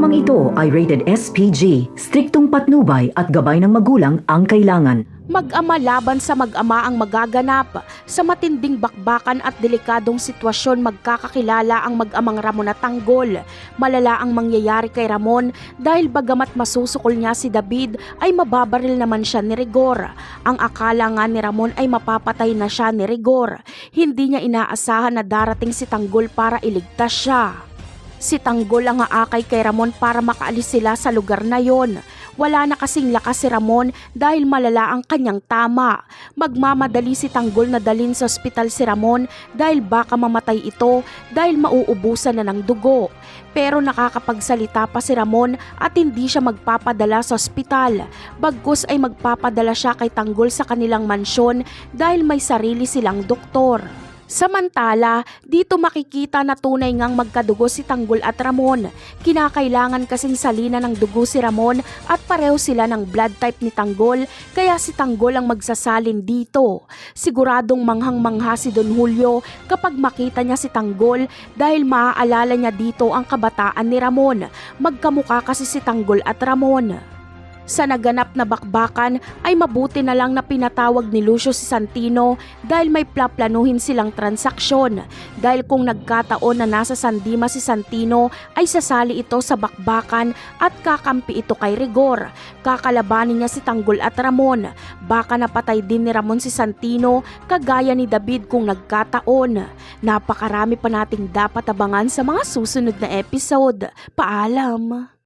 Programang ito ay rated SPG, striktong patnubay at gabay ng magulang ang kailangan. Mag-ama laban sa mag-ama ang magaganap. Sa matinding bakbakan at delikadong sitwasyon magkakakilala ang mag-amang Ramon at Tanggol. Malala ang mangyayari kay Ramon dahil bagamat masusukol niya si David ay mababaril naman siya ni Rigor. Ang akala nga ni Ramon ay mapapatay na siya ni Rigor. Hindi niya inaasahan na darating si Tanggol para iligtas siya. Si Tanggol ang aakay kay Ramon para makaalis sila sa lugar na yon. Wala na kasing lakas si Ramon dahil malala ang kanyang tama. Magmamadali si Tanggol na dalhin sa ospital si Ramon dahil baka mamatay ito dahil mauubusan na ng dugo. Pero nakakapagsalita pa si Ramon at hindi siya magpapadala sa ospital. Bagkus ay magpapadala siya kay Tanggol sa kanilang mansyon dahil may sarili silang doktor. Samantala, dito makikita na tunay ngang magkadugo si Tanggol at Ramon. Kinakailangan kasing salina ng dugo si Ramon at pareho sila ng blood type ni Tanggol, kaya si Tanggol ang magsasalin dito. Siguradong manghang-mangha si Don Julio kapag makita niya si Tanggol dahil maaalala niya dito ang kabataan ni Ramon. Magkamukha kasi si Tanggol at Ramon. Sa naganap na bakbakan ay mabuti na lang na pinatawag ni Lucio si Santino dahil may plaplanuhin silang transaksyon. Dahil kung nagkataon na nasa Sandima si Santino ay sasali ito sa bakbakan at kakampi ito kay Rigor. Kakalabanin niya si Tanggol at Ramon. Baka napatay din ni Ramon si Santino kagaya ni David kung nagkataon. Napakarami pa nating dapat abangan sa mga susunod na episode. Paalam!